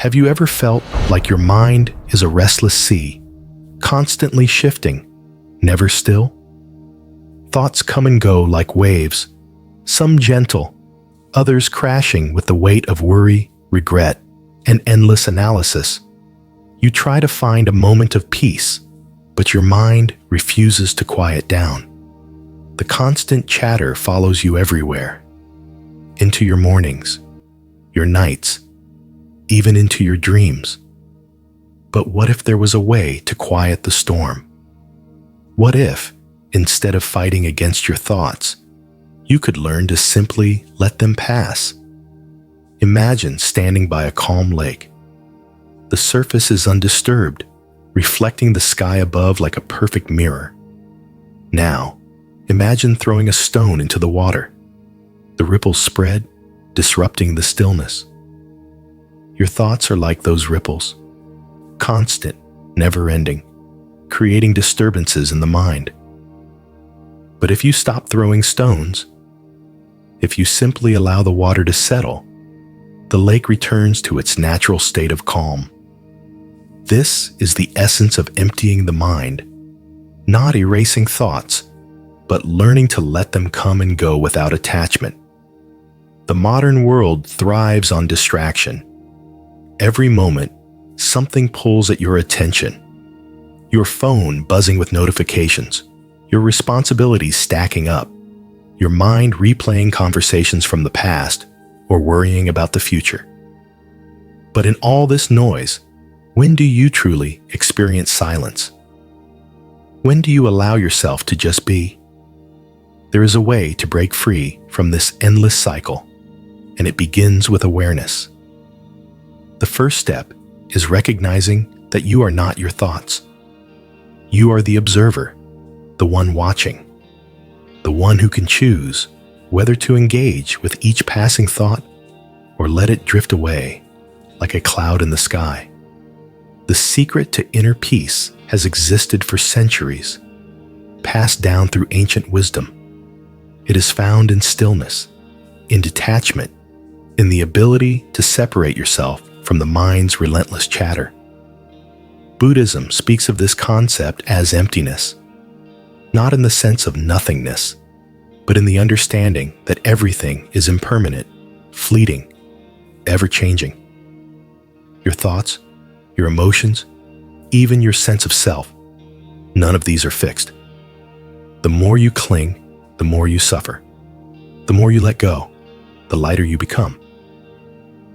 Have you ever felt like your mind is a restless sea, constantly shifting, never still? Thoughts come and go like waves, some gentle, others crashing with the weight of worry, regret, and endless analysis. You try to find a moment of peace, but your mind refuses to quiet down. The constant chatter follows you everywhere, into your mornings, your nights, even into your dreams. But what if there was a way to quiet the storm? What if, instead of fighting against your thoughts, you could learn to simply let them pass? Imagine standing by a calm lake. The surface is undisturbed, reflecting the sky above like a perfect mirror. Now, imagine throwing a stone into the water. The ripples spread, disrupting the stillness. Your thoughts are like those ripples, constant, never-ending, creating disturbances in the mind. But if you stop throwing stones, if you simply allow the water to settle, the lake returns to its natural state of calm. This is the essence of emptying the mind, not erasing thoughts, but learning to let them come and go without attachment. The modern world thrives on distraction. Every moment, something pulls at your attention. Your phone buzzing with notifications, your responsibilities stacking up, your mind replaying conversations from the past or worrying about the future. But in all this noise, when do you truly experience silence? When do you allow yourself to just be? There is a way to break free from this endless cycle, and it begins with awareness. The first step is recognizing that you are not your thoughts. You are the observer, the one watching, the one who can choose whether to engage with each passing thought or let it drift away like a cloud in the sky. The secret to inner peace has existed for centuries, passed down through ancient wisdom. It is found in stillness, in detachment, in the ability to separate yourself from the mind's relentless chatter. Buddhism speaks of this concept as emptiness, not in the sense of nothingness, but in the understanding that everything is impermanent, fleeting, ever-changing. Your thoughts, your emotions, even your sense of self, none of these are fixed. The more you cling, the more you suffer. The more you let go, the lighter you become.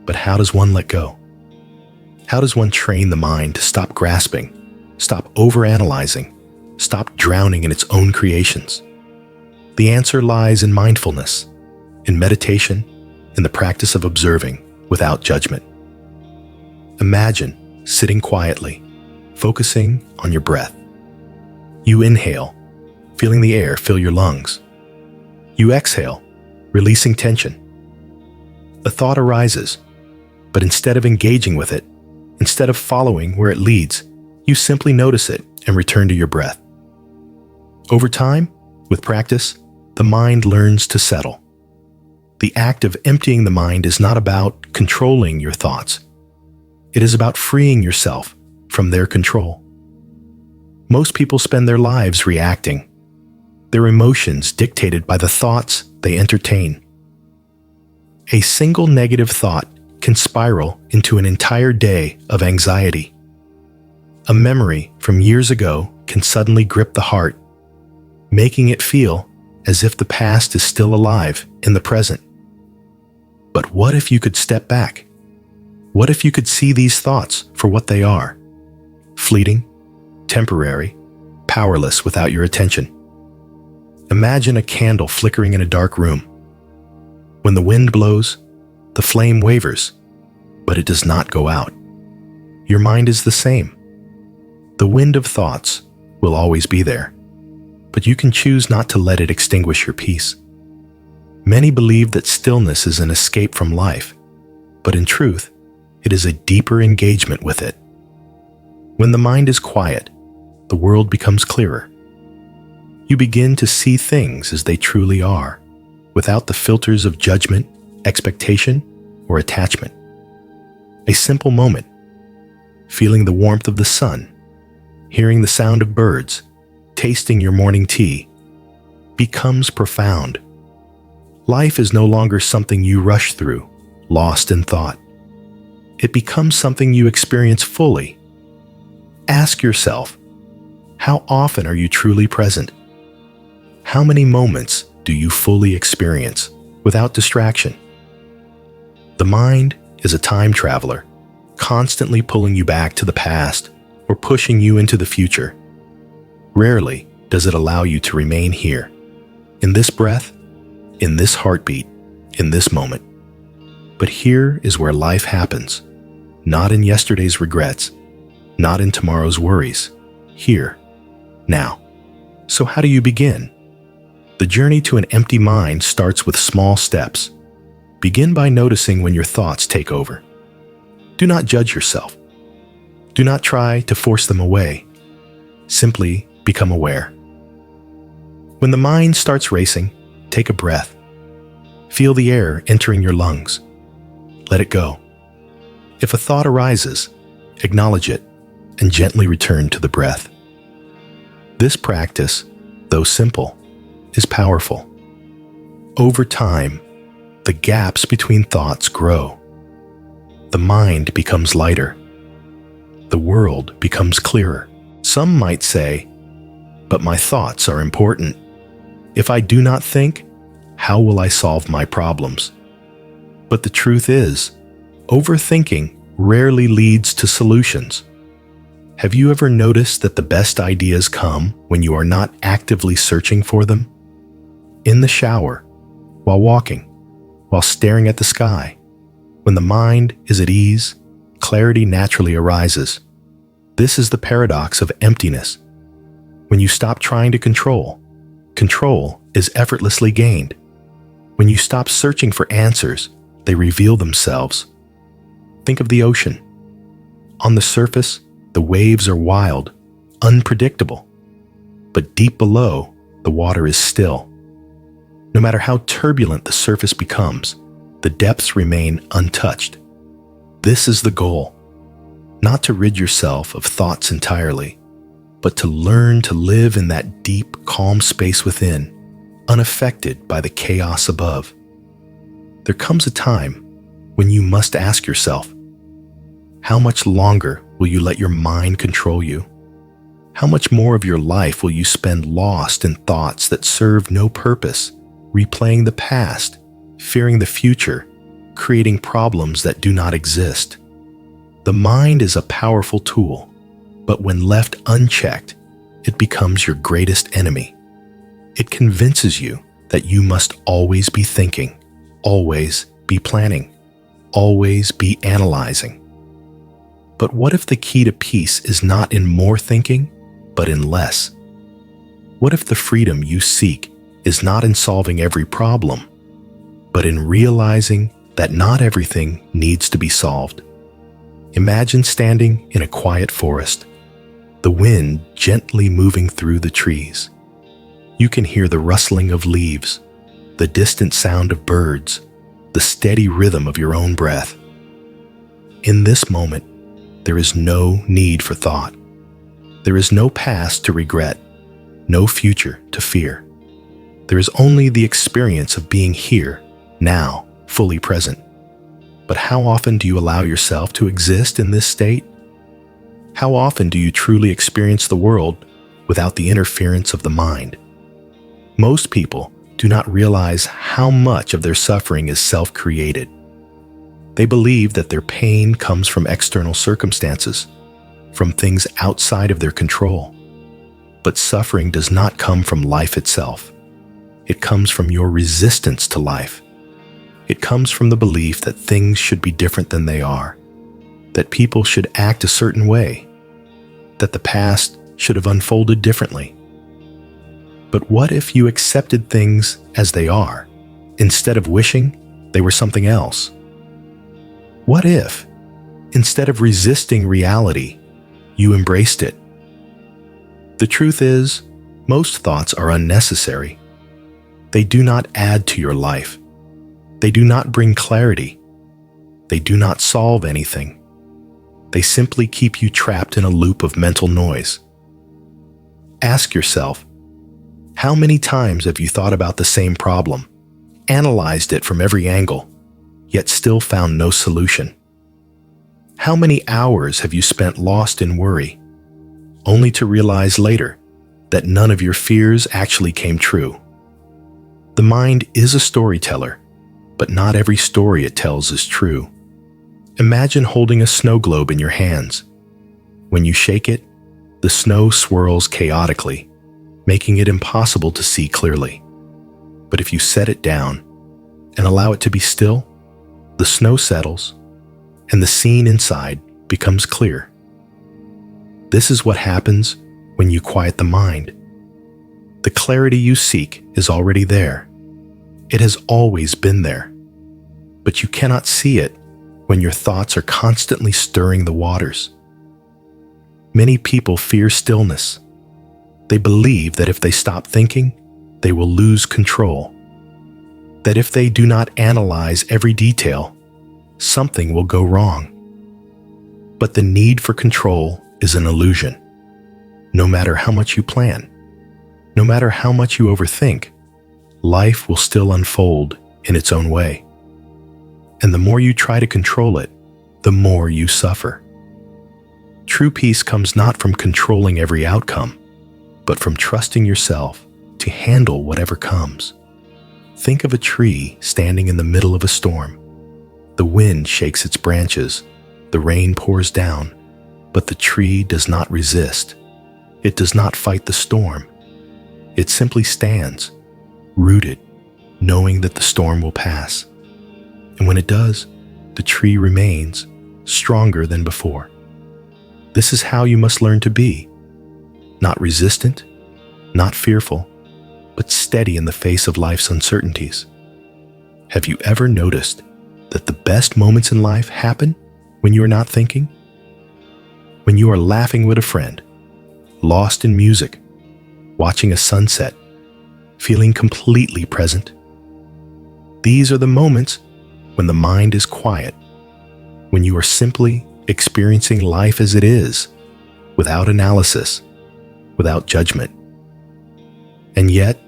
But how does one let go? How does one train the mind to stop grasping, stop overanalyzing, stop drowning in its own creations? The answer lies in mindfulness, in meditation, in the practice of observing without judgment. Imagine sitting quietly, focusing on your breath. You inhale, feeling the air fill your lungs. You exhale, releasing tension. A thought arises, but instead of engaging with it, instead of following where it leads, you simply notice it and return to your breath. Over time, with practice, the mind learns to settle. The act of emptying the mind is not about controlling your thoughts. It is about freeing yourself from their control. Most people spend their lives reacting, their emotions dictated by the thoughts they entertain. A single negative thought can spiral into an entire day of anxiety. A memory from years ago can suddenly grip the heart, making it feel as if the past is still alive in the present. But what if you could step back? What if you could see these thoughts for what they are? Fleeting, temporary, powerless without your attention. Imagine a candle flickering in a dark room. When the wind blows, the flame wavers, but it does not go out. Your mind is the same. The wind of thoughts will always be there, but you can choose not to let it extinguish your peace. Many believe that stillness is an escape from life, but in truth, it is a deeper engagement with it. When the mind is quiet, the world becomes clearer. You begin to see things as they truly are, without the filters of judgment, expectation, or attachment. A simple moment, feeling the warmth of the sun, hearing the sound of birds, tasting your morning tea, becomes profound. Life is no longer something you rush through, lost in thought. It becomes something you experience fully. Ask yourself, how often are you truly present? How many moments do you fully experience without distraction? The mind is a time traveler, constantly pulling you back to the past or pushing you into the future. Rarely does it allow you to remain here, in this breath, in this heartbeat, in this moment. But here is where life happens, not in yesterday's regrets, not in tomorrow's worries, here, now. So how do you begin? The journey to an empty mind starts with small steps. Begin by noticing when your thoughts take over. Do not judge yourself. Do not try to force them away. Simply become aware. When the mind starts racing, take a breath. Feel the air entering your lungs. Let it go. If a thought arises, acknowledge it and gently return to the breath. This practice, though simple, is powerful. Over time, the gaps between thoughts grow. The mind becomes lighter. The world becomes clearer. Some might say, but my thoughts are important. If I do not think, how will I solve my problems? But the truth is, overthinking rarely leads to solutions. Have you ever noticed that the best ideas come when you are not actively searching for them? In the shower, while walking, while staring at the sky, when the mind is at ease, clarity naturally arises. This is the paradox of emptiness. When you stop trying to control, control is effortlessly gained. When you stop searching for answers, they reveal themselves. Think of the ocean. On the surface, the waves are wild, unpredictable. But deep below, the water is still. No matter how turbulent the surface becomes, the depths remain untouched. This is the goal. Not to rid yourself of thoughts entirely, but to learn to live in that deep, calm space within, unaffected by the chaos above. There comes a time when you must ask yourself, how much longer will you let your mind control you? How much more of your life will you spend lost in thoughts that serve no purpose, replaying the past, fearing the future, creating problems that do not exist? The mind is a powerful tool, but when left unchecked, it becomes your greatest enemy. It convinces you that you must always be thinking, always be planning, always be analyzing. But what if the key to peace is not in more thinking, but in less? What if the freedom you seek is not in solving every problem, but in realizing that not everything needs to be solved? Imagine standing in a quiet forest, the wind gently moving through the trees. You can hear the rustling of leaves, the distant sound of birds, the steady rhythm of your own breath. In this moment, there is no need for thought. There is no past to regret, no future to fear. There is only the experience of being here, now, fully present. But how often do you allow yourself to exist in this state? How often do you truly experience the world without the interference of the mind? Most people do not realize how much of their suffering is self-created. They believe that their pain comes from external circumstances, from things outside of their control. But suffering does not come from life itself. It comes from your resistance to life. It comes from the belief that things should be different than they are, that people should act a certain way, that the past should have unfolded differently. But what if you accepted things as they are, instead of wishing they were something else? What if, instead of resisting reality, you embraced it? The truth is, most thoughts are unnecessary. They do not add to your life. They do not bring clarity. They do not solve anything. They simply keep you trapped in a loop of mental noise. Ask yourself, how many times have you thought about the same problem, analyzed it from every angle, yet still found no solution? How many hours have you spent lost in worry, only to realize later that none of your fears actually came true? The mind is a storyteller, but not every story it tells is true. Imagine holding a snow globe in your hands. When you shake it, the snow swirls chaotically, making it impossible to see clearly. But if you set it down and allow it to be still, the snow settles and the scene inside becomes clear. This is what happens when you quiet the mind. The clarity you seek is already there. It has always been there. But you cannot see it when your thoughts are constantly stirring the waters. Many people fear stillness. They believe that if they stop thinking, they will lose control. That if they do not analyze every detail, something will go wrong. But the need for control is an illusion. No matter how much you plan, no matter how much you overthink, life will still unfold in its own way. And the more you try to control it, the more you suffer. True peace comes not from controlling every outcome, but from trusting yourself to handle whatever comes. Think of a tree standing in the middle of a storm. The wind shakes its branches, the rain pours down, but the tree does not resist. It does not fight the storm. It simply stands, rooted, knowing that the storm will pass. And when it does, the tree remains stronger than before. This is how you must learn to be. Not resistant, not fearful, but steady in the face of life's uncertainties. Have you ever noticed that the best moments in life happen when you are not thinking? When you are laughing with a friend, lost in music, watching a sunset, feeling completely present. These are the moments when the mind is quiet, when you are simply experiencing life as it is, without analysis, without judgment. And yet,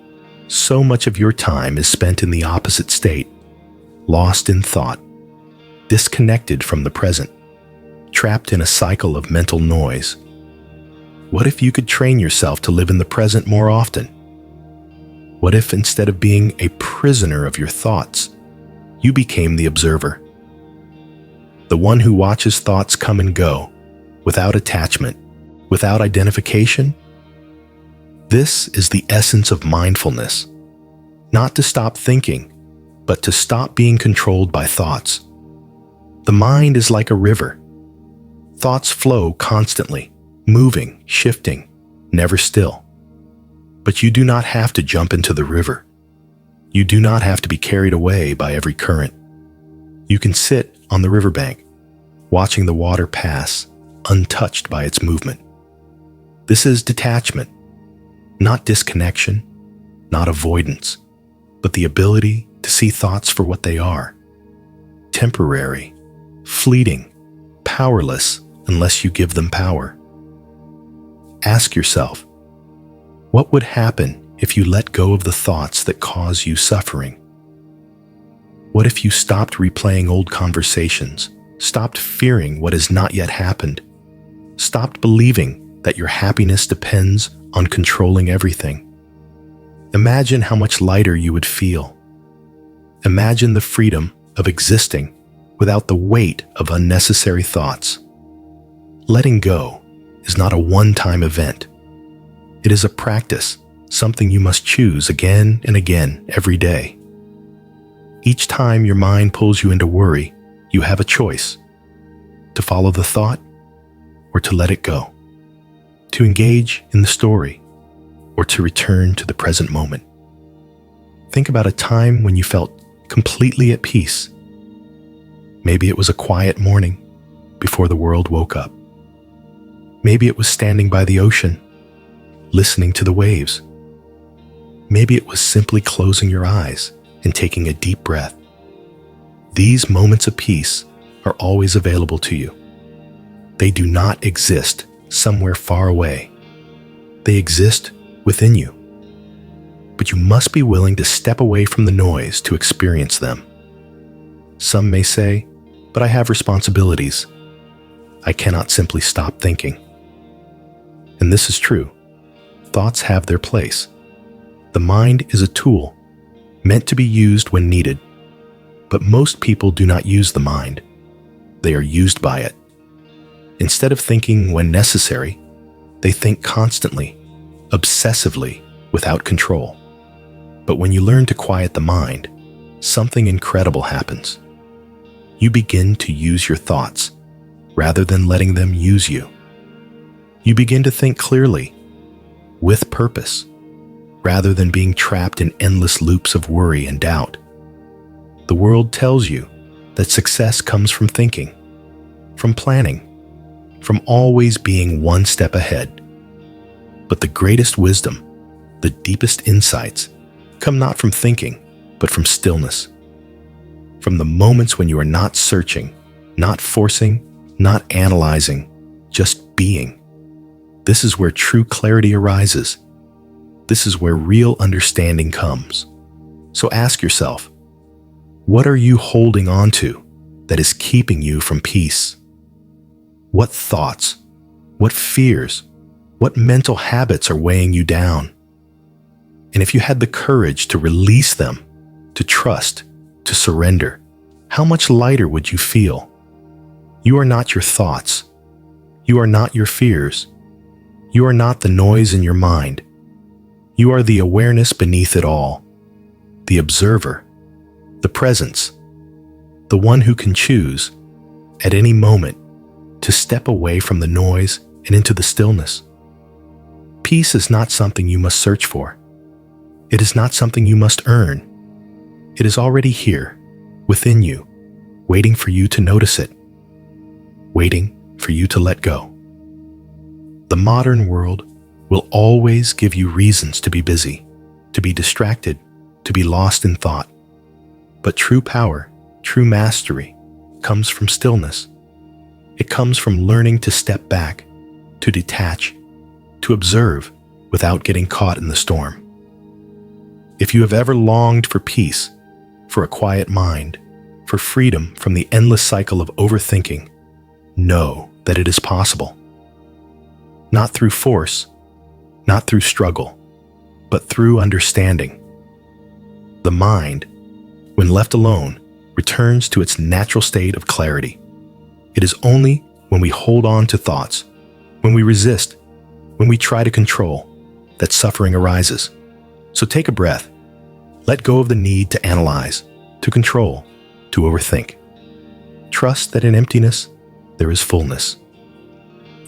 so much of your time is spent in the opposite state, lost in thought, disconnected from the present, trapped in a cycle of mental noise. What if you could train yourself to live in the present more often? What if instead of being a prisoner of your thoughts, you became the observer? The one who watches thoughts come and go, without attachment, without identification? This is the essence of mindfulness. Not to stop thinking, but to stop being controlled by thoughts. The mind is like a river. Thoughts flow constantly, moving, shifting, never still. But you do not have to jump into the river. You do not have to be carried away by every current. You can sit on the riverbank, watching the water pass, untouched by its movement. This is detachment, not disconnection, not avoidance, but the ability to see thoughts for what they are. Temporary, fleeting, powerless unless you give them power. Ask yourself, what would happen if you let go of the thoughts that cause you suffering? What if you stopped replaying old conversations, stopped fearing what has not yet happened, stopped believing that your happiness depends on controlling everything? Imagine how much lighter you would feel. Imagine the freedom of existing without the weight of unnecessary thoughts. Letting go is not a one-time event. It is a practice, something you must choose again and again every day. Each time your mind pulls you into worry, you have a choice: to follow the thought or to let it go, to engage in the story or to return to the present moment. Think about a time when you felt completely at peace. Maybe it was a quiet morning before the world woke up. Maybe it was standing by the ocean, listening to the waves. Maybe it was simply closing your eyes and taking a deep breath. These moments of peace are always available to you. They do not exist somewhere far away. They exist within you. But you must be willing to step away from the noise to experience them. Some may say, "But I have responsibilities. I cannot simply stop thinking." And this is true. Thoughts have their place. The mind is a tool meant to be used when needed. But most people do not use the mind. They are used by it. Instead of thinking when necessary, they think constantly, obsessively, without control. But when you learn to quiet the mind, something incredible happens. You begin to use your thoughts rather than letting them use you. You begin to think clearly, with purpose, rather than being trapped in endless loops of worry and doubt. The world tells you that success comes from thinking, from planning, from always being one step ahead. But the greatest wisdom, the deepest insights, come not from thinking, but from stillness. From the moments when you are not searching, not forcing, not analyzing, just being. This is where true clarity arises. This is where real understanding comes. So ask yourself, what are you holding on to that is keeping you from peace? What thoughts, what fears, what mental habits are weighing you down? And if you had the courage to release them, to trust, to surrender, how much lighter would you feel? You are not your thoughts. You are not your fears. You are not the noise in your mind. You are the awareness beneath it all, the observer, the presence, the one who can choose, at any moment, to step away from the noise and into the stillness. Peace is not something you must search for. It is not something you must earn. It is already here, within you, waiting for you to notice it, waiting for you to let go. The modern world will always give you reasons to be busy, to be distracted, to be lost in thought. But true power, true mastery, comes from stillness. It comes from learning to step back, to detach, to observe without getting caught in the storm. If you have ever longed for peace, for a quiet mind, for freedom from the endless cycle of overthinking, know that it is possible. Not through force, not through struggle, but through understanding. The mind, when left alone, returns to its natural state of clarity. It is only when we hold on to thoughts, when we resist, when we try to control, that suffering arises. So take a breath. Let go of the need to analyze, to control, to overthink. Trust that in emptiness, there is fullness.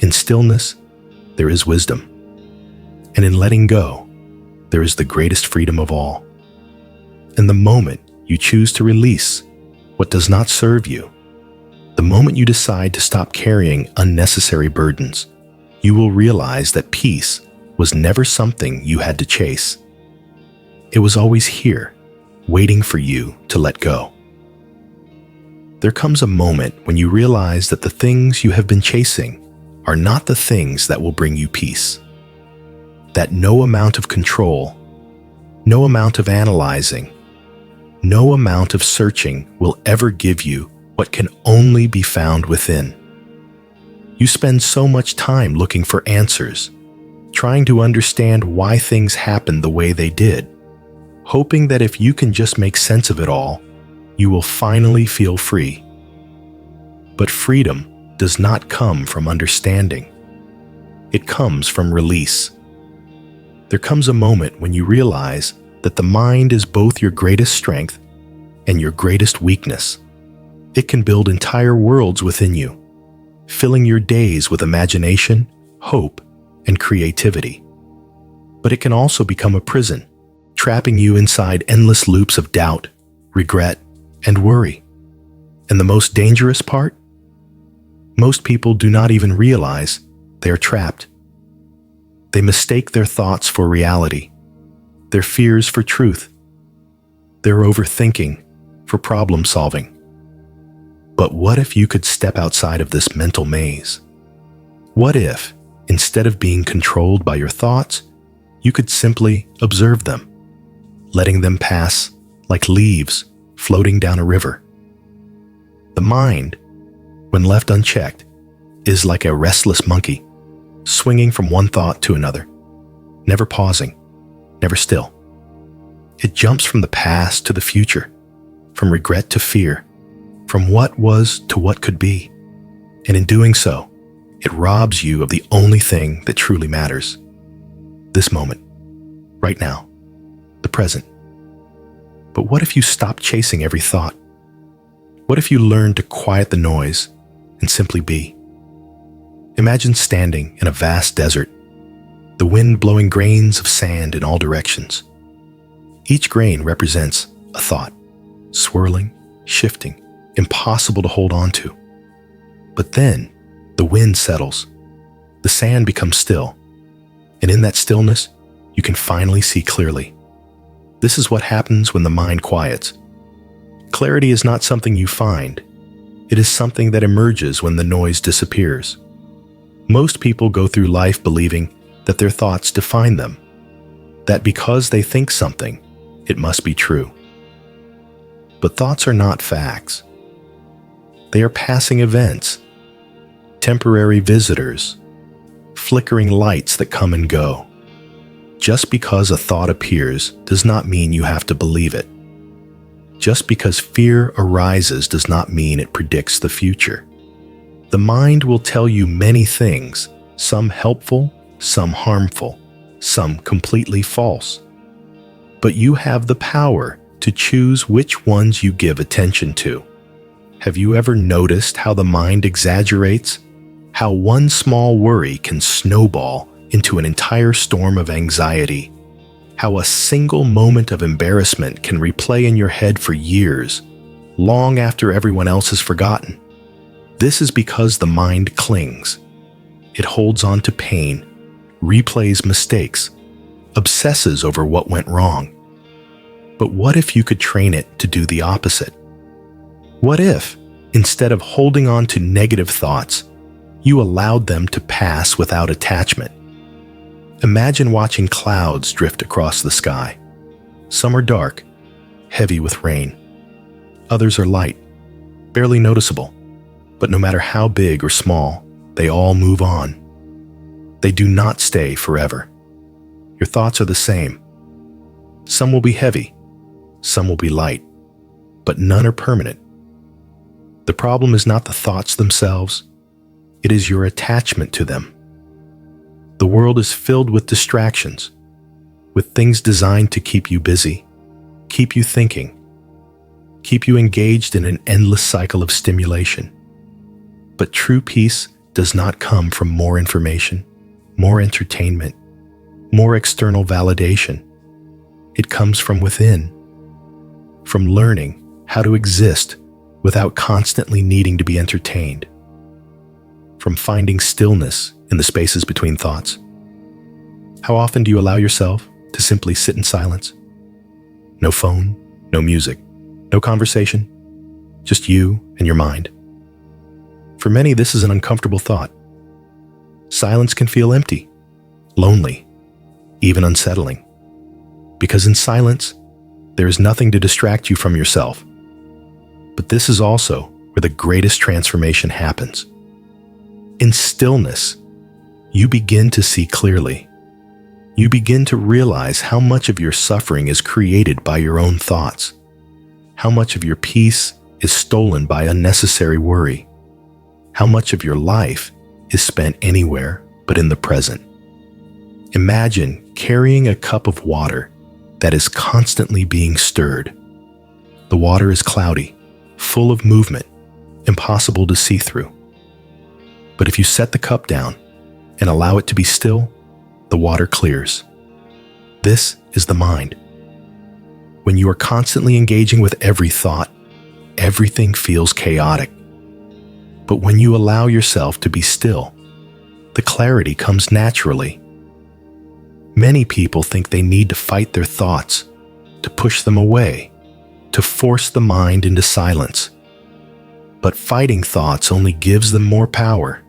In stillness, there is wisdom. And in letting go, there is the greatest freedom of all. And the moment you choose to release what does not serve you, the moment you decide to stop carrying unnecessary burdens, you will realize that peace was never something you had to chase. It was always here, waiting for you to let go. There comes a moment when you realize that the things you have been chasing are not the things that will bring you peace. That no amount of control, no amount of analyzing, no amount of searching will ever give you what can only be found within. You spend so much time looking for answers, trying to understand why things happened the way they did, hoping that if you can just make sense of it all, you will finally feel free. But freedom does not come from understanding. It comes from release. There comes a moment when you realize that the mind is both your greatest strength and your greatest weakness. It can build entire worlds within you, filling your days with imagination, hope, and creativity. But it can also become a prison, trapping you inside endless loops of doubt, regret, and worry. And the most dangerous part? Most people do not even realize they are trapped. They mistake their thoughts for reality, their fears for truth, their overthinking for problem solving. But what if you could step outside of this mental maze, What if, instead of being controlled by your thoughts, you could simply observe them, letting them pass like leaves floating down a river? The mind, when left unchecked, is like a restless monkey, swinging from one thought to another, never pausing, never still. It jumps from the past to the future, from regret to fear, from what was to what could be. And in doing so, it robs you of the only thing that truly matters. This moment, right now, the present. But what if you stopped chasing every thought? What if you learned to quiet the noise and simply be? Imagine standing in a vast desert, the wind blowing grains of sand in all directions. Each grain represents a thought, swirling, shifting, impossible to hold on to. But then, the wind settles, the sand becomes still, and in that stillness, you can finally see clearly. This is what happens when the mind quiets. Clarity is not something you find. It is something that emerges when the noise disappears. Most people go through life believing that their thoughts define them, that because they think something, it must be true. But thoughts are not facts. They are passing events, temporary visitors, flickering lights that come and go. Just because a thought appears does not mean you have to believe it. Just because fear arises does not mean it predicts the future. The mind will tell you many things, some helpful, some harmful, some completely false. But you have the power to choose which ones you give attention to. Have you ever noticed how the mind exaggerates? How one small worry can snowball into an entire storm of anxiety? How a single moment of embarrassment can replay in your head for years, long after everyone else has forgotten? This is because the mind clings. It holds on to pain, replays mistakes, obsesses over what went wrong. But what if you could train it to do the opposite? What if, instead of holding on to negative thoughts, you allowed them to pass without attachment? Imagine watching clouds drift across the sky. Some are dark, heavy with rain. Others are light, barely noticeable. But no matter how big or small, they all move on. They do not stay forever. Your thoughts are the same. Some will be heavy, some will be light, but none are permanent. The problem is not the thoughts themselves, it is your attachment to them. The world is filled with distractions, with things designed to keep you busy, keep you thinking, keep you engaged in an endless cycle of stimulation. But true peace does not come from more information, more entertainment, more external validation. It comes from within, from learning how to exist without constantly needing to be entertained, from finding stillness in the spaces between thoughts. How often do you allow yourself to simply sit in silence? No phone, no music, no conversation, just you and your mind. For many, this is an uncomfortable thought. Silence can feel empty, lonely, even unsettling. Because in silence, there is nothing to distract you from yourself. But this is also where the greatest transformation happens. In stillness, you begin to see clearly. You begin to realize how much of your suffering is created by your own thoughts, how much of your peace is stolen by unnecessary worry, how much of your life is spent anywhere but in the present. Imagine carrying a cup of water that is constantly being stirred. The water is cloudy, full of movement, impossible to see through. But if you set the cup down and allow it to be still, the water clears. This is the mind. When you are constantly engaging with every thought, everything feels chaotic. But when you allow yourself to be still, the clarity comes naturally. Many people think they need to fight their thoughts, to push them away, to force the mind into silence. But fighting thoughts only gives them more power.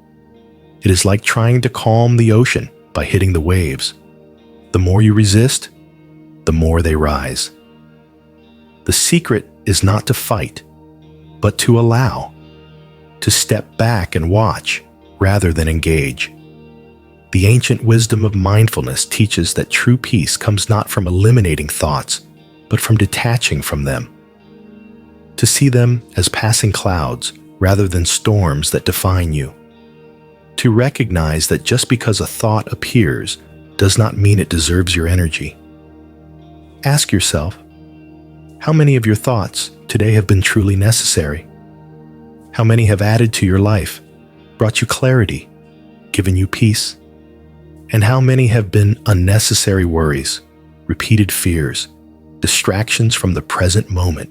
It is like trying to calm the ocean by hitting the waves. The more you resist, the more they rise. The secret is not to fight, but to allow, to step back and watch rather than engage. The ancient wisdom of mindfulness teaches that true peace comes not from eliminating thoughts, but from detaching from them. To see them as passing clouds rather than storms that define you. To recognize that just because a thought appears does not mean it deserves your energy. Ask yourself, how many of your thoughts today have been truly necessary? How many have added to your life, brought you clarity, given you peace? And how many have been unnecessary worries, repeated fears, distractions from the present moment?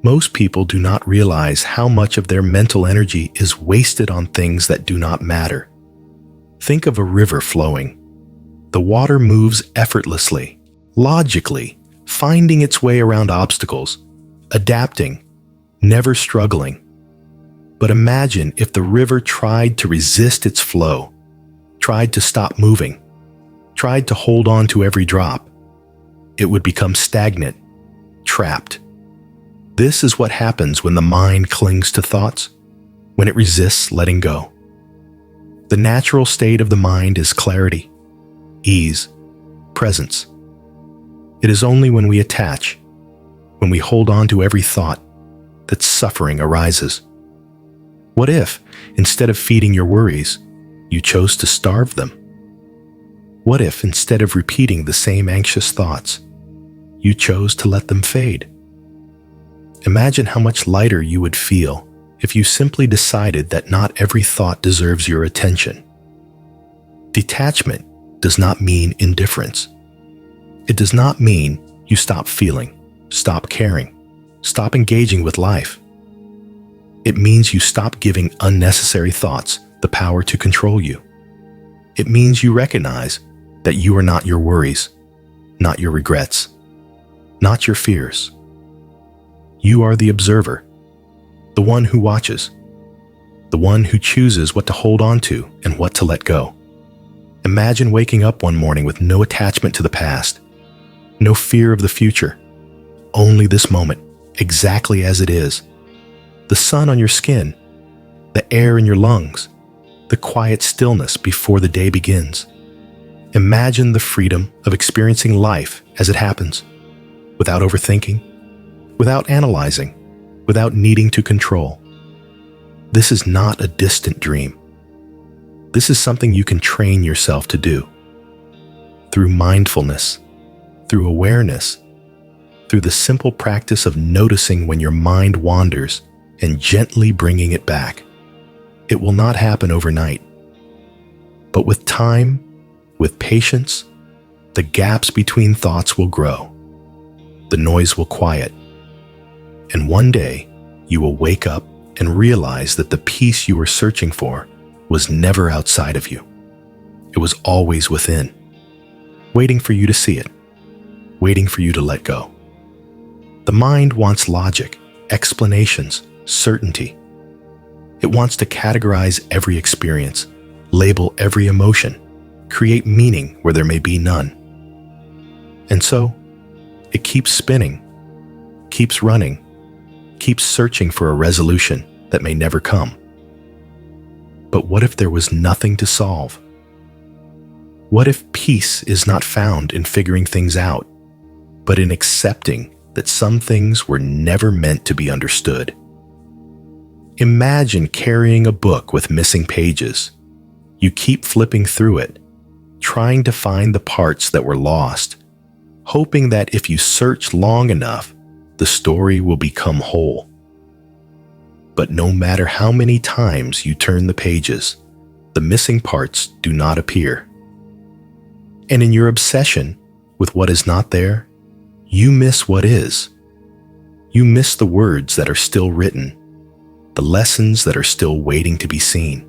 Most people do not realize how much of their mental energy is wasted on things that do not matter. Think of a river flowing. The water moves effortlessly, logically, finding its way around obstacles, adapting, never struggling. But imagine if the river tried to resist its flow, tried to stop moving, tried to hold on to every drop. It would become stagnant, trapped. This is what happens when the mind clings to thoughts, when it resists letting go. The natural state of the mind is clarity, ease, presence. It is only when we attach, when we hold on to every thought, that suffering arises. What if, instead of feeding your worries, you chose to starve them? What if, instead of repeating the same anxious thoughts, you chose to let them fade? Imagine how much lighter you would feel if you simply decided that not every thought deserves your attention. Detachment does not mean indifference. It does not mean you stop feeling, stop caring, stop engaging with life. It means you stop giving unnecessary thoughts the power to control you. It means you recognize that you are not your worries, not your regrets, not your fears. You are the observer, the one who watches, the one who chooses what to hold on to and what to let go. Imagine waking up one morning with no attachment to the past, no fear of the future, only this moment, exactly as it is. The sun on your skin, the air in your lungs, the quiet stillness before the day begins. Imagine the freedom of experiencing life as it happens, without overthinking, without analyzing, without needing to control. This is not a distant dream. This is something you can train yourself to do. Through mindfulness, through awareness, through the simple practice of noticing when your mind wanders and gently bringing it back. It will not happen overnight. But with time, with patience, the gaps between thoughts will grow. The noise will quiet. And one day, you will wake up and realize that the peace you were searching for was never outside of you. It was always within, waiting for you to see it, waiting for you to let go. The mind wants logic, explanations, certainty. It wants to categorize every experience, label every emotion, create meaning where there may be none. And so, it keeps spinning, keeps running, keeps searching for a resolution that may never come. But what if there was nothing to solve? What if peace is not found in figuring things out, but in accepting that some things were never meant to be understood? Imagine carrying a book with missing pages. You keep flipping through it, trying to find the parts that were lost, hoping that if you search long enough, the story will become whole. But no matter how many times you turn the pages, the missing parts do not appear. And in your obsession with what is not there, you miss what is. You miss the words that are still written, the lessons that are still waiting to be seen.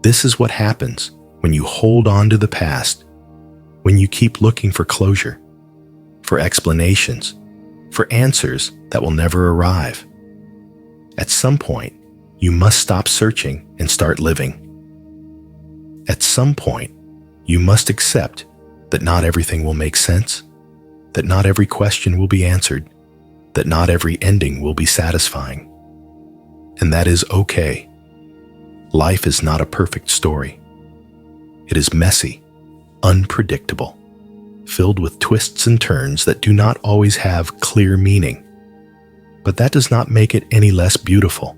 This is what happens when you hold on to the past, when you keep looking for closure, for explanations, for answers that will never arrive. At some point, you must stop searching and start living. some point, you must accept that not everything will make sense, that not every question will be answered, that not every ending will be satisfying. And that is okay. Life is not a perfect story. It is messy, unpredictable, filled with twists and turns that do not always have clear meaning. But that does not make it any less beautiful.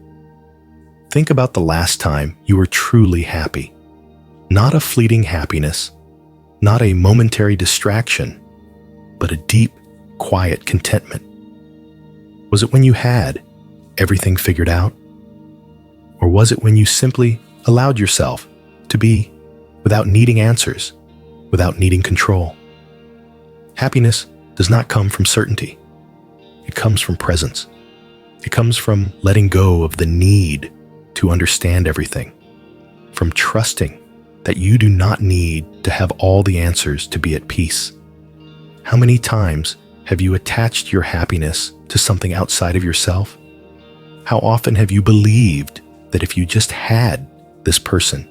Think about the last time you were truly happy. Not a fleeting happiness, not a momentary distraction, but a deep, quiet contentment. Was it when you had everything figured out? Or was it when you simply allowed yourself to be without needing answers, without needing control? Happiness does not come from certainty. It comes from presence. It comes from letting go of the need to understand everything, from trusting that you do not need to have all the answers to be at peace. How many times have you attached your happiness to something outside of yourself? How often have you believed that if you just had this person,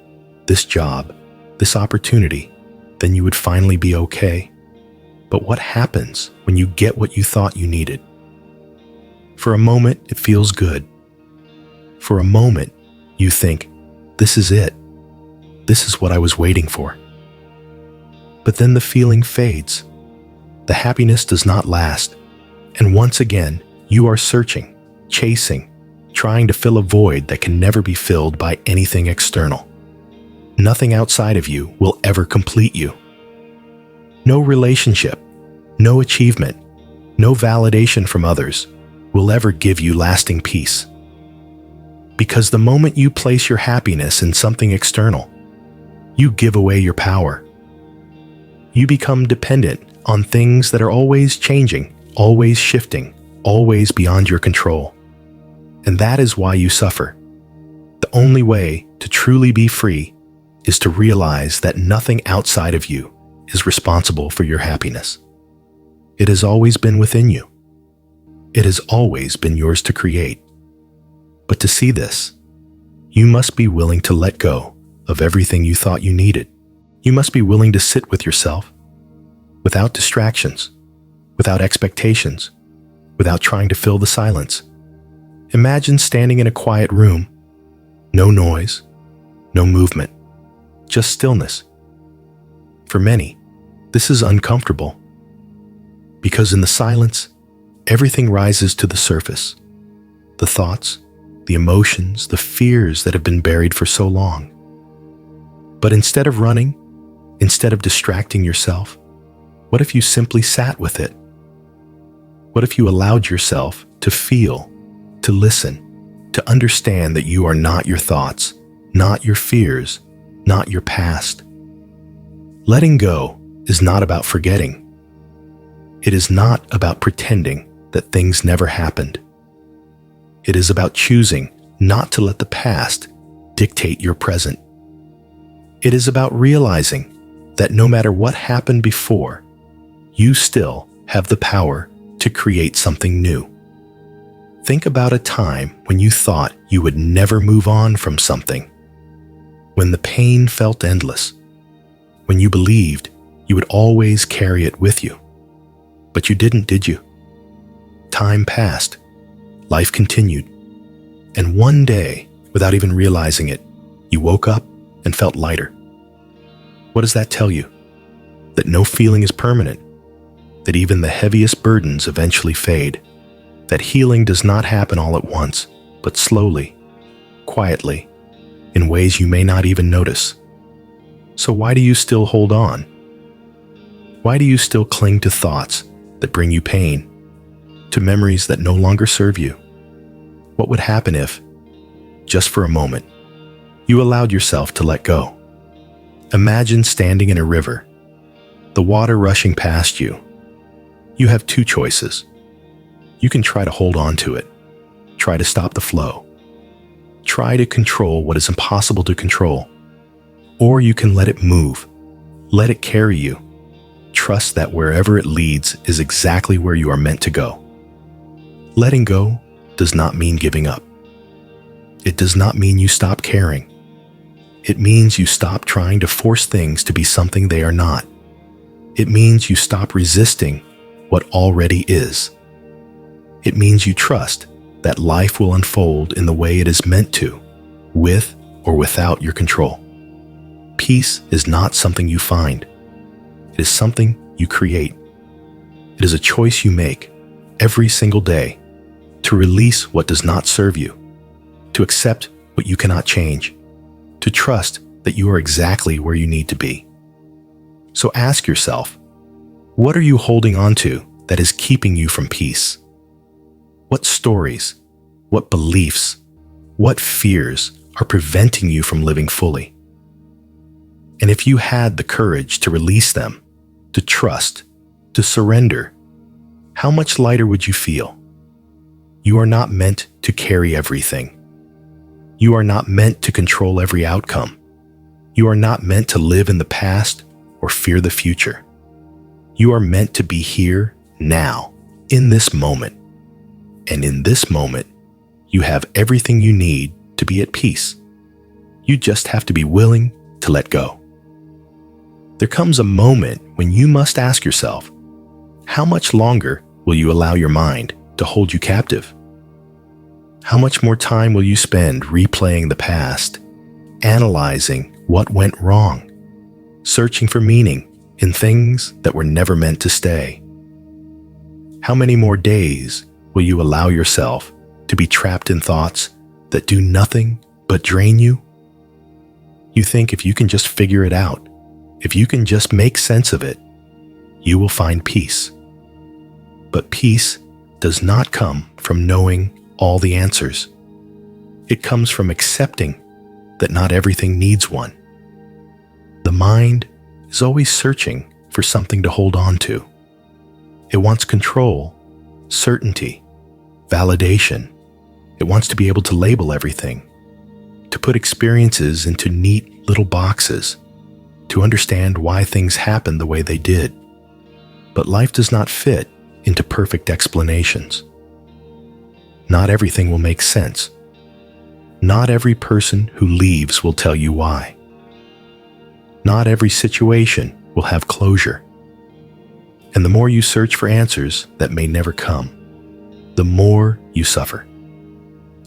this job, this opportunity, then you would finally be okay? But what happens when you get what you thought you needed? For a moment, it feels good. For a moment, you think, this is it. This is what I was waiting for. But then the feeling fades. The happiness does not last. And once again, you are searching, chasing, trying to fill a void that can never be filled by anything external. Nothing outside of you will ever complete you. No relationship, no achievement, no validation from others will ever give you lasting peace. Because the moment you place your happiness in something external, you give away your power. You become dependent on things that are always changing, always shifting, always beyond your control. And that is why you suffer. The only way to truly be free is to realize that nothing outside of you is responsible for your happiness. It has always been within you. It has always been yours to create. But to see this, you must be willing to let go of everything you thought you needed. You must be willing to sit with yourself, without distractions, without expectations, without trying to fill the silence. Imagine standing in a quiet room, no noise, no movement, just stillness. For many, this is uncomfortable, because in the silence, everything rises to the surface. The thoughts, the emotions, the fears that have been buried for so long. But instead of running, instead of distracting yourself, what if you simply sat with it? What if you allowed yourself to feel, to listen, to understand that you are not your thoughts, not your fears, not your past? Letting go is not about forgetting. It is not about pretending that things never happened. It is about choosing not to let the past dictate your present. It is about realizing that no matter what happened before, you still have the power to create something new. Think about a time when you thought you would never move on from something, when the pain felt endless, when you believed you would always carry it with you. But you didn't, did you? Time passed, life continued, and one day, without even realizing it, you woke up and felt lighter. What does that tell you? That no feeling is permanent, that even the heaviest burdens eventually fade, that healing does not happen all at once, but slowly, quietly, in ways you may not even notice. So why do you still hold on? Why do you still cling to thoughts that bring you pain, to memories that no longer serve you? What would happen if, just for a moment, you allowed yourself to let go? Imagine standing in a river, the water rushing past you. You have two choices. You can try to hold on to it, try to stop the flow, try to control what is impossible to control, or you can let it move, let it carry you. Trust that wherever it leads is exactly where you are meant to go. Letting go does not mean giving up. It does not mean you stop caring. It means you stop trying to force things to be something they are not. It means you stop resisting what already is. It means you trust that life will unfold in the way it is meant to, with or without your control. Peace is not something you find. It is something you create. It is a choice you make every single day to release what does not serve you, to accept what you cannot change, to trust that you are exactly where you need to be. So ask yourself, what are you holding on to that is keeping you from peace? What stories, what beliefs, what fears are preventing you from living fully? And if you had the courage to release them, to trust, to surrender, how much lighter would you feel? You are not meant to carry everything. You are not meant to control every outcome. You are not meant to live in the past or fear the future. You are meant to be here now, in this moment. And in this moment, you have everything you need to be at peace. You just have to be willing to let go. There comes a moment when you must ask yourself, how much longer will you allow your mind to hold you captive? How much more time will you spend replaying the past, analyzing what went wrong, searching for meaning in things that were never meant to stay? How many more days will you allow yourself to be trapped in thoughts that do nothing but drain you? You think if you can just figure it out, if you can just make sense of it, you will find peace. But peace does not come from knowing all the answers. It comes from accepting that not everything needs one. The mind is always searching for something to hold on to. It wants control, certainty, validation. It wants to be able to label everything, to put experiences into neat little boxes, to understand why things happened the way they did. But life does not fit into perfect explanations. Not everything will make sense. Not every person who leaves will tell you why. Not every situation will have closure. And the more you search for answers that may never come, the more you suffer.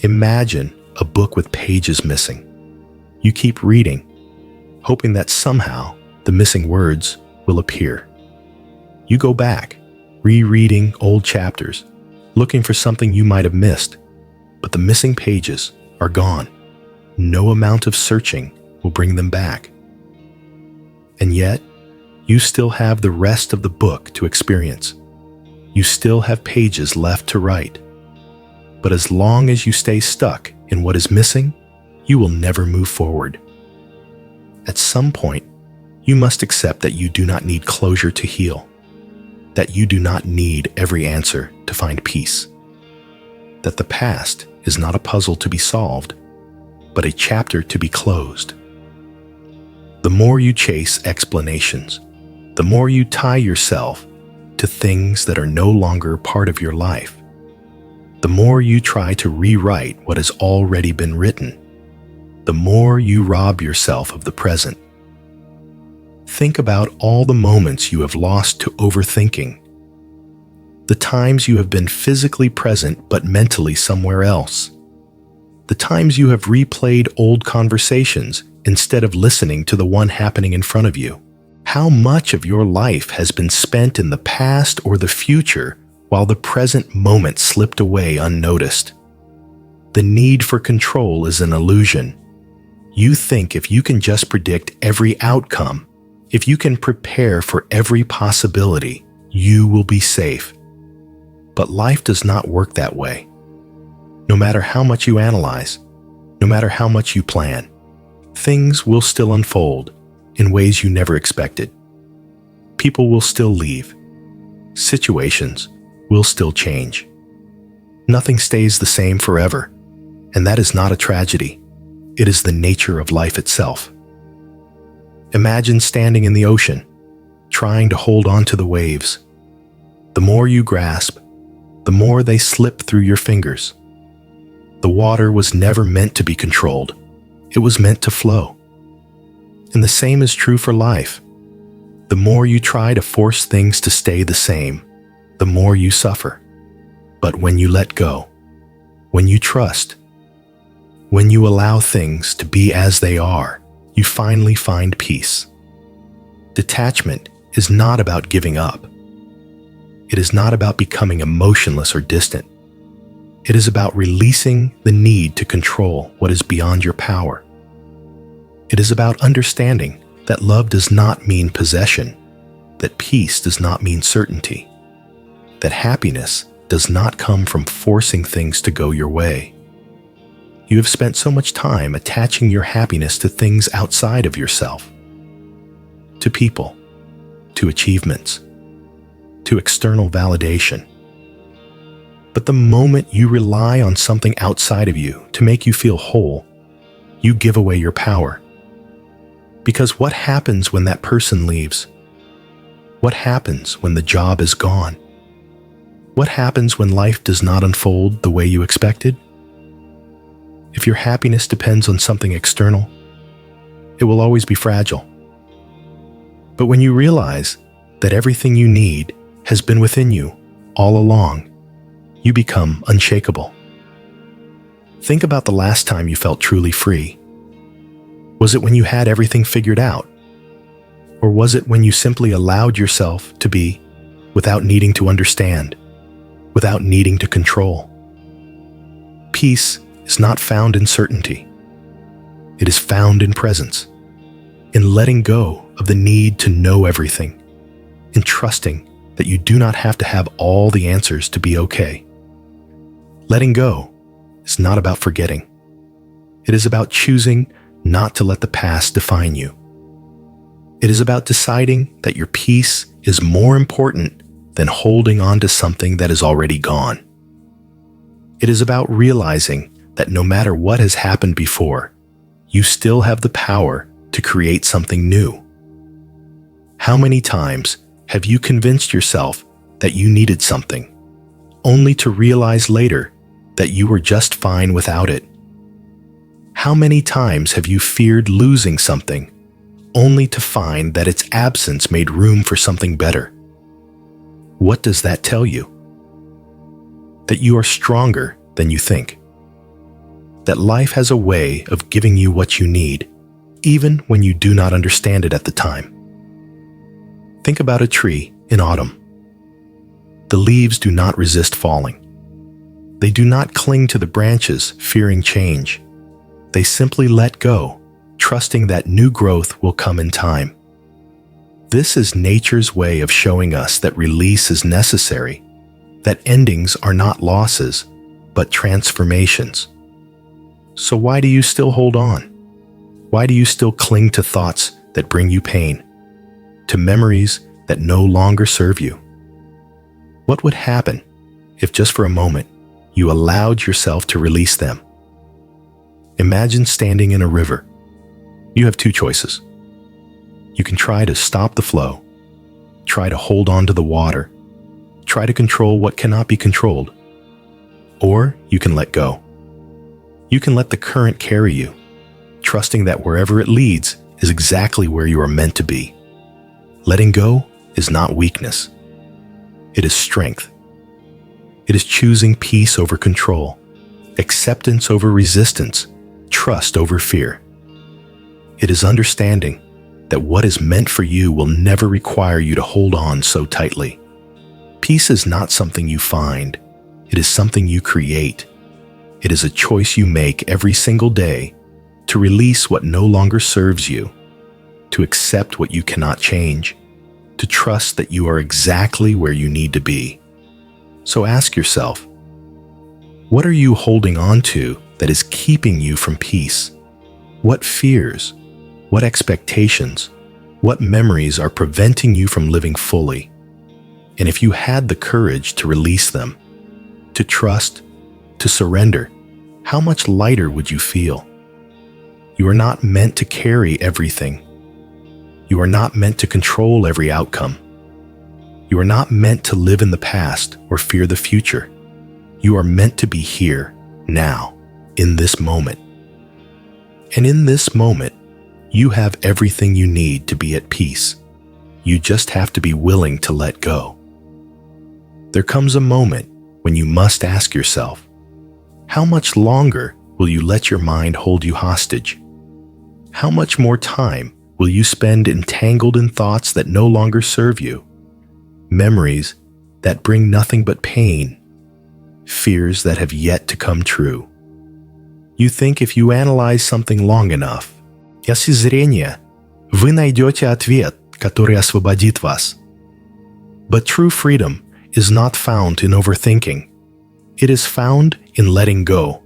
Imagine a book with pages missing. You keep reading, hoping that somehow the missing words will appear. You go back, rereading old chapters, looking for something you might have missed, but the missing pages are gone. No amount of searching will bring them back. And yet, you still have the rest of the book to experience. You still have pages left to write. But as long as you stay stuck in what is missing, you will never move forward. At some point, you must accept that you do not need closure to heal, that you do not need every answer to find peace, that the past is not a puzzle to be solved, but a chapter to be closed. The more you chase explanations, the more you tie yourself to things that are no longer part of your life, the more you try to rewrite what has already been written, the more you rob yourself of the present. Think about all the moments you have lost to overthinking, the times you have been physically present but mentally somewhere else, the times you have replayed old conversations instead of listening to the one happening in front of you. How much of your life has been spent in the past or the future while the present moment slipped away unnoticed? The need for control is an illusion. You think if you can just predict every outcome, if you can prepare for every possibility, you will be safe. But life does not work that way. No matter how much you analyze, no matter how much you plan, things will still unfold in ways you never expected. People will still leave. Situations will still change. Nothing stays the same forever, and that is not a tragedy. It is the nature of life itself. Imagine standing in the ocean, trying to hold on to the waves. The more you grasp, the more they slip through your fingers. The water was never meant to be controlled. It was meant to flow. And the same is true for life. The more you try to force things to stay the same, the more you suffer. But when you let go, when you trust, when you allow things to be as they are, you finally find peace. Detachment is not about giving up. It is not about becoming emotionless or distant. It is about releasing the need to control what is beyond your power. It is about understanding that love does not mean possession, that peace does not mean certainty, that happiness does not come from forcing things to go your way. You have spent so much time attaching your happiness to things outside of yourself, to people, to achievements, to external validation. But the moment you rely on something outside of you to make you feel whole, you give away your power. Because what happens when that person leaves? What happens when the job is gone? What happens when life does not unfold the way you expected? If your happiness depends on something external, it will always be fragile. But when you realize that everything you need has been within you all along, you become unshakable. Think about the last time you felt truly free. Was it when you had everything figured out? Or was it when you simply allowed yourself to be without needing to understand, without needing to control? Peace is not found in certainty. It is found in presence, in letting go of the need to know everything, in trusting that you do not have to have all the answers to be okay. Letting go is not about forgetting. It is about choosing not to let the past define you. It is about deciding that your peace is more important than holding on to something that is already gone. It is about realizing that no matter what has happened before, you still have the power to create something new. How many times have you convinced yourself that you needed something, only to realize later that you were just fine without it? How many times have you feared losing something, only to find that its absence made room for something better? What does that tell you? That you are stronger than you think. That life has a way of giving you what you need, even when you do not understand it at the time. Think about a tree in autumn. The leaves do not resist falling. They do not cling to the branches, fearing change. They simply let go, trusting that new growth will come in time. This is nature's way of showing us that release is necessary, that endings are not losses, but transformations. So why do you still hold on? Why do you still cling to thoughts that bring you pain, to memories that no longer serve you? What would happen if just for a moment you allowed yourself to release them? Imagine standing in a river. You have two choices. You can try to stop the flow, try to hold on to the water, try to control what cannot be controlled, or you can let go. You can let the current carry you, trusting that wherever it leads is exactly where you are meant to be. Letting go is not weakness. It is strength. It is choosing peace over control, acceptance over resistance, trust over fear. It is understanding that what is meant for you will never require you to hold on so tightly. Peace is not something you find. It is something you create. It is a choice you make every single day to release what no longer serves you, to accept what you cannot change, to trust that you are exactly where you need to be. So ask yourself, what are you holding on to that is keeping you from peace? What fears, what expectations, what memories are preventing you from living fully? And if you had the courage to release them, to trust, to surrender, how much lighter would you feel? You are not meant to carry everything. You are not meant to control every outcome. You are not meant to live in the past or fear the future. You are meant to be here, now, in this moment. And in this moment, You have everything you need to be at peace. You just have to be willing to let go. There comes a moment when you must ask yourself, how much longer will you let your mind hold you hostage? How much more time will you spend entangled in thoughts that no longer serve you? Memories that bring nothing but pain, fears that have yet to come true. You think if you analyze something long enough, если зрение, вы найдете ответ, который освободит вас. But true freedom is not found in overthinking. It is found in letting go.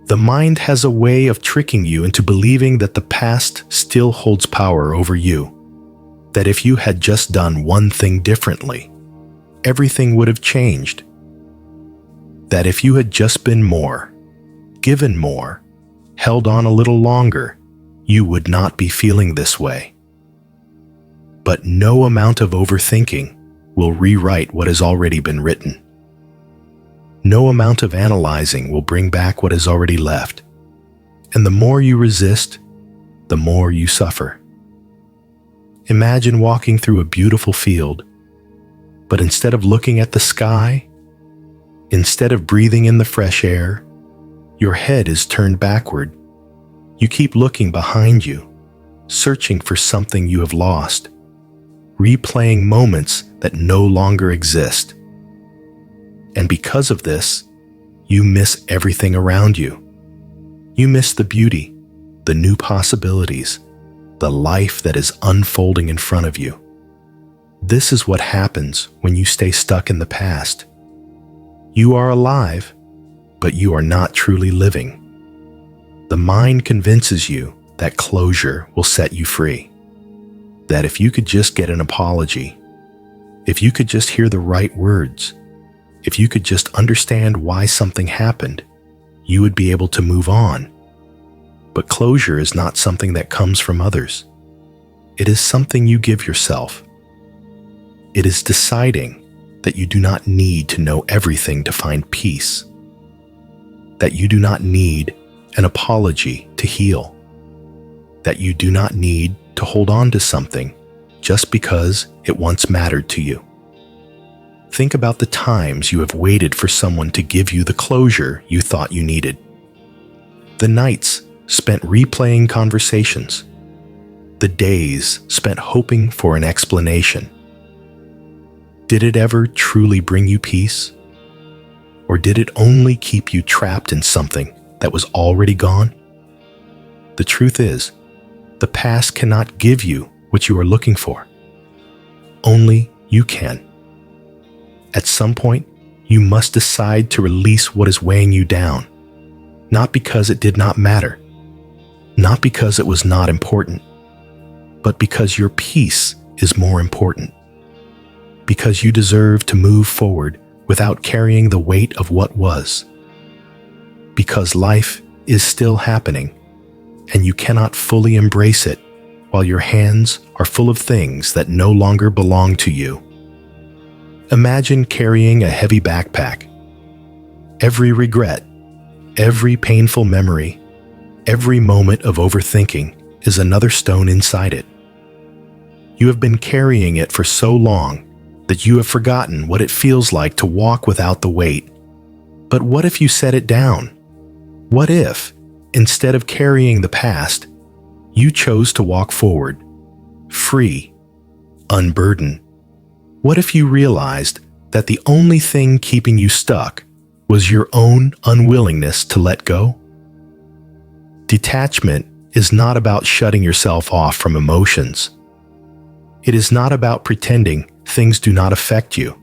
The mind has a way of tricking you into believing that the past still holds power over you. That if you had just done one thing differently, everything would have changed. That if you had just been more, given more, held on a little longer, you would not be feeling this way. But no amount of overthinking will rewrite what has already been written. No amount of analyzing will bring back what has already left. And the more you resist, the more you suffer. Imagine walking through a beautiful field, but instead of looking at the sky, instead of breathing in the fresh air, your head is turned backward. You keep looking behind you, searching for something you have lost, replaying moments that no longer exist. And because of this, you miss everything around you. You miss the beauty, the new possibilities, the life that is unfolding in front of you. This is what happens when you stay stuck in the past. You are alive, but you are not truly living. The mind convinces you that closure will set you free. That if you could just get an apology, if you could just hear the right words, if you could just understand why something happened, you would be able to move on. But closure is not something that comes from others. It is something you give yourself. It is deciding that you do not need to know everything to find peace. That you do not need an apology to heal. That you do not need to hold on to something just because it once mattered to you. Think about the times you have waited for someone to give you the closure you thought you needed. The nights spent replaying conversations. The days spent hoping for an explanation. Did it ever truly bring you peace? Or did it only keep you trapped in something that was already gone? The truth is, the past cannot give you what you are looking for. Only you can. At some point, you must decide to release what is weighing you down, not because it did not matter, not because it was not important, but because your peace is more important. Because you deserve to move forward without carrying the weight of what was. Because life is still happening, and you cannot fully embrace it while your hands are full of things that no longer belong to you. Imagine carrying a heavy backpack. Every regret, every painful memory, every moment of overthinking is another stone inside it. You have been carrying it for so long that you have forgotten what it feels like to walk without the weight. But what if you set it down? What if, instead of carrying the past, you chose to walk forward, free, unburdened? What if you realized that the only thing keeping you stuck was your own unwillingness to let go? Detachment is not about shutting yourself off from emotions. It is not about pretending things do not affect you.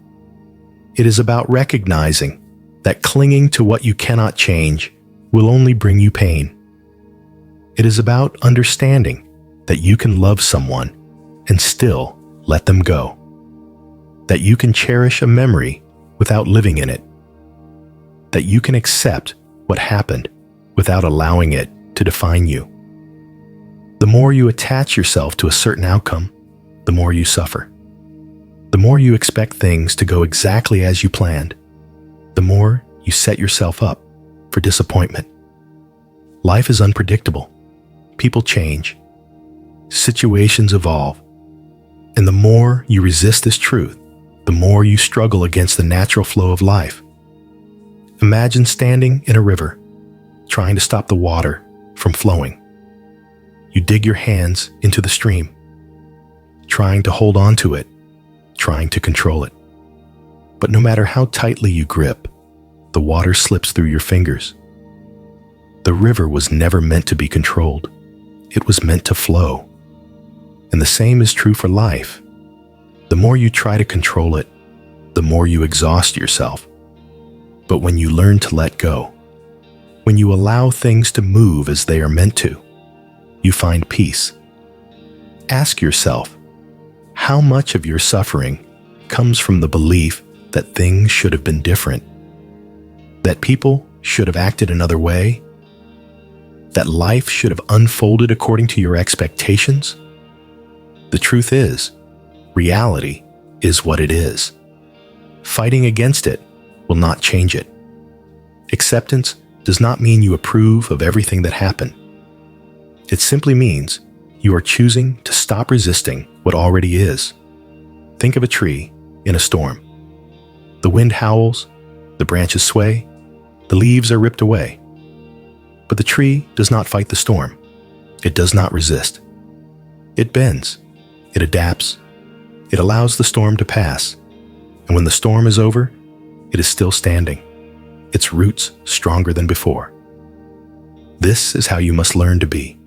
It is about recognizing that clinging to what you cannot change will only bring you pain. It is about understanding that you can love someone and still let them go. That you can cherish a memory without living in it. That you can accept what happened without allowing it to define you. The more you attach yourself to a certain outcome, the more you suffer. The more you expect things to go exactly as you planned, the more you set yourself up for disappointment. Life is unpredictable. People change. situations evolve. And the more you resist this truth, the more you struggle against the natural flow of life. Imagine standing in a river, trying to stop the water from flowing. You dig your hands into the stream, trying to hold on to it, trying to control it. But no matter how tightly you grip, the water slips through your fingers. The river was never meant to be controlled. It was meant to flow. And the same is true for life. The more you try to control it, the more you exhaust yourself. But when you learn to let go, when you allow things to move as they are meant to, you find peace. Ask yourself, how much of your suffering comes from the belief that things should have been different? That people should have acted another way? That life should have unfolded according to your expectations? The truth is, reality is what it is. Fighting against it will not change it. Acceptance does not mean you approve of everything that happened. It simply means you are choosing to stop resisting what already is. Think of a tree in a storm. The wind howls, the branches sway, the leaves are ripped away. But the tree does not fight the storm. It does not resist. It bends. It adapts. It allows the storm to pass. And when the storm is over, it is still standing, its roots stronger than before. This is how you must learn to be.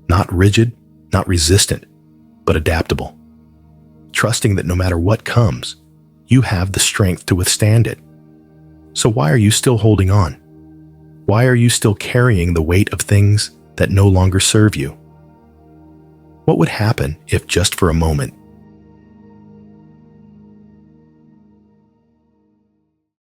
Not rigid, not resistant, but adaptable. Trusting that no matter what comes, you have the strength to withstand it. So why are you still holding on? Why are you still carrying the weight of things that no longer serve you? What would happen if just for a moment